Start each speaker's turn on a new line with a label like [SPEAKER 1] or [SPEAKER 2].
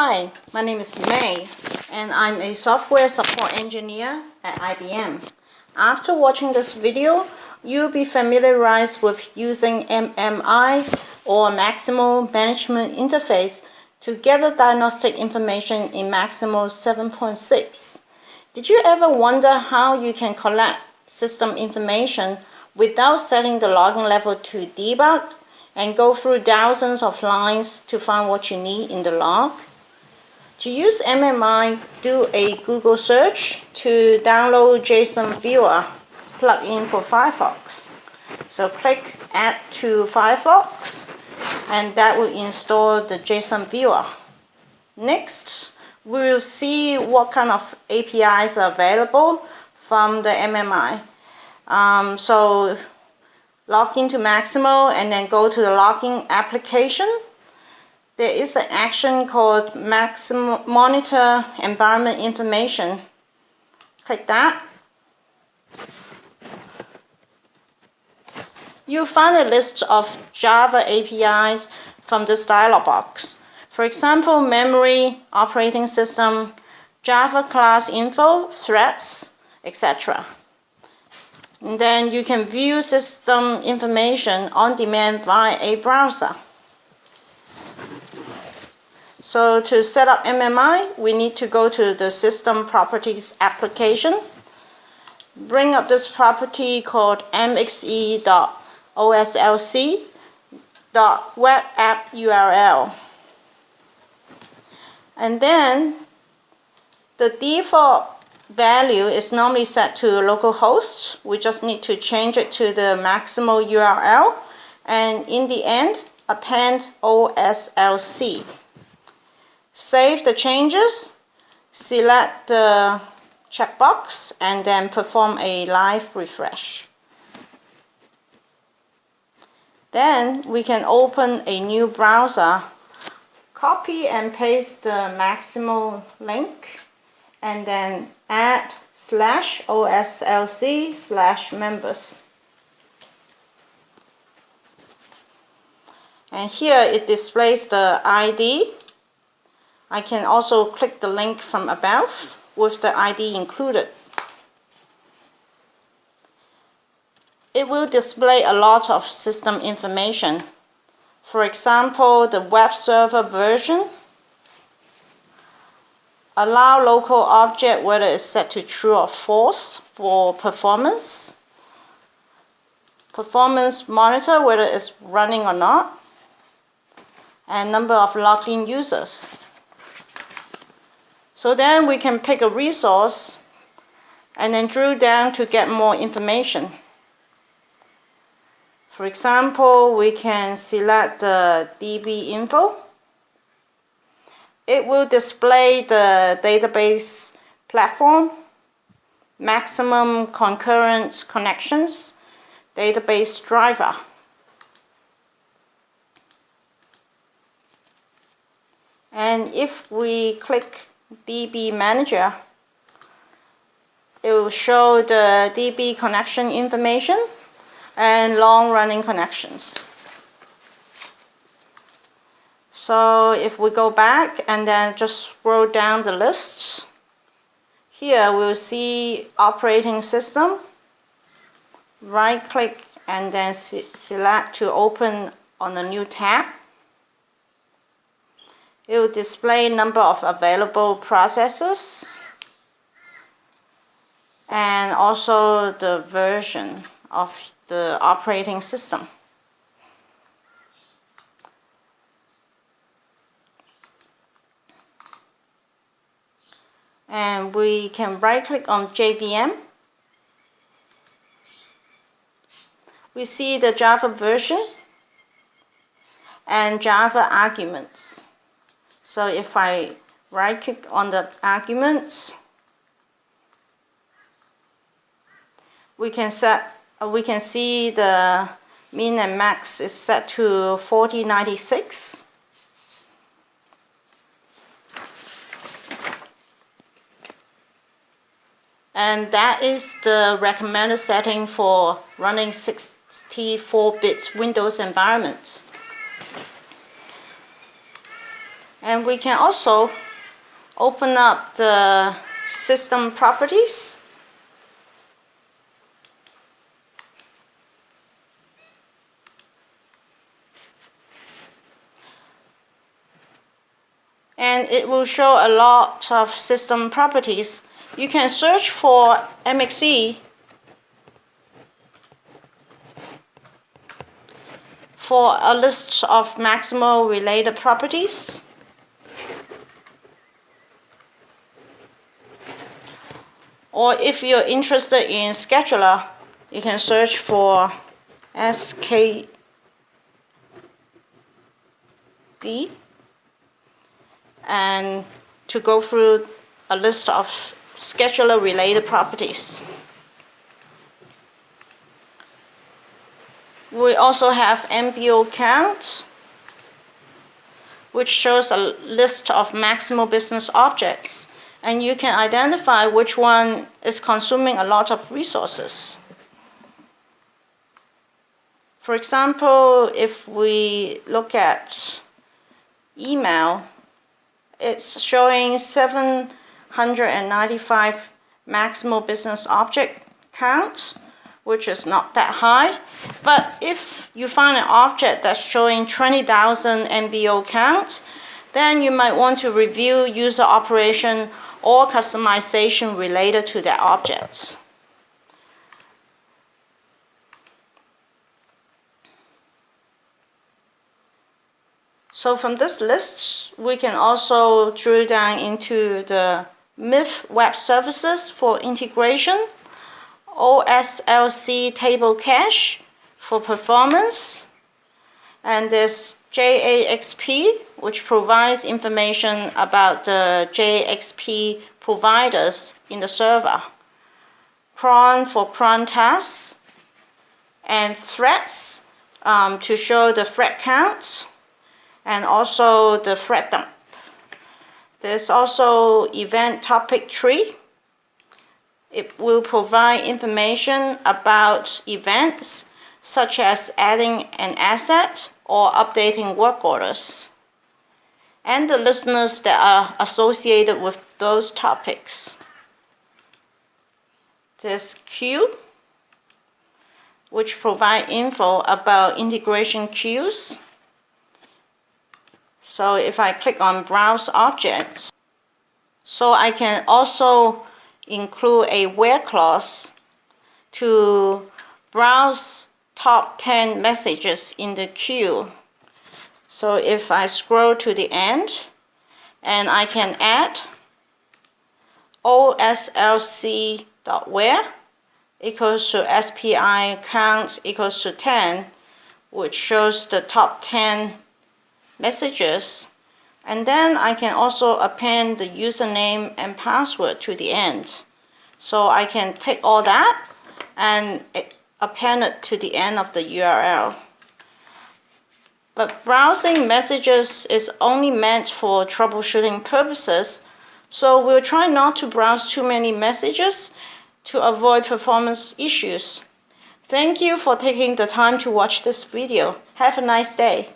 [SPEAKER 1] Hi, my name is May, and I'm a software support engineer at IBM. After watching this video, you'll be familiarized with using MMI or Maximo Management Interface to gather diagnostic information in Maximo 7.6. Did you ever wonder how you can collect system information without setting the logging level to debug and go through thousands of lines to find what you need in the log? To use MMI, do a Google search to download JSON Viewer plugin for Firefox. So click Add to Firefox, and that will install the JSON Viewer. Next, we will see what kind of APIs are available from the MMI. So log into Maximo and then go to the logging application. There is an action called Maximo Monitor Environment Information. Click that. You'll find a list of Java APIs from this dialog box. For example, memory, operating system, Java class info, threads, etc. And then you can view system information on demand via a browser. So to set up MMI, we need to go to the System Properties application. Bring up this property called mxe.oslc.webappurl. And then the default value is normally set to localhost. We just need to change it to the Maximo URL. And in the end, append OSLC. Save the changes, select the checkbox, and then perform a live refresh. Then we can open a new browser, copy and paste the Maximo link, and then add /oslc/members. And here it displays the ID. I can also click the link from above with the ID included. It will display a lot of system information. For example, the web server version, allow local object whether it's set to true or false for performance, performance monitor whether it's running or not, and number of logged in users. So then we can pick a resource and then drill down to get more information. For example, we can select the DB info. It will display the database platform, maximum concurrent connections, database driver. And if we click DB Manager, it will show the DB connection information and long-running connections. So if we go back and then just scroll down the list, here we'll see operating system. Right-click and then select to open on a new tab. It will display number of available processors and also the version of the operating system. And we can right-click on JVM. We see the Java version and Java arguments. So if I right-click on the arguments, we can see the min and max is set to 4096. And that is the recommended setting for running 64-bit Windows environment. And we can also open up the system properties. And it will show a lot of system properties. You can search for MXE for a list of Maximo related properties. Or if you're interested in scheduler, you can search for SKD and to go through a list of scheduler related properties. We also have MBO count, which shows a list of Maximo business objects, and you can identify which one is consuming a lot of resources. For example, if we look at email, it's showing 795 Maximo business object count, which is not that high. But if you find an object that's showing 20,000 MBO count, then you might want to review user operation or customization related to that object. So from this list, we can also drill down into the MIF web services for integration, OSLC table cache for performance, and this JAXP, which provides information about the JAXP providers in the server, cron for cron tasks, and threads to show the thread count, and also the thread dump. There's also event topic tree. It will provide information about events such as adding an asset or updating work orders, and the listeners that are associated with those topics. There's queue, which provide info about integration queues. So if I click on Browse Objects, so I can also include a where clause to browse top 10 messages in the queue. So if I scroll to the end, and I can add OSLC.where equals to SPI count equals to 10, which shows the top 10 messages, and then I can also append the username and password to the end. So I can take all that and append it to the end of the URL. But browsing messages is only meant for troubleshooting purposes, so we'll try not to browse too many messages to avoid performance issues. Thank you for taking the time to watch this video. Have a nice day.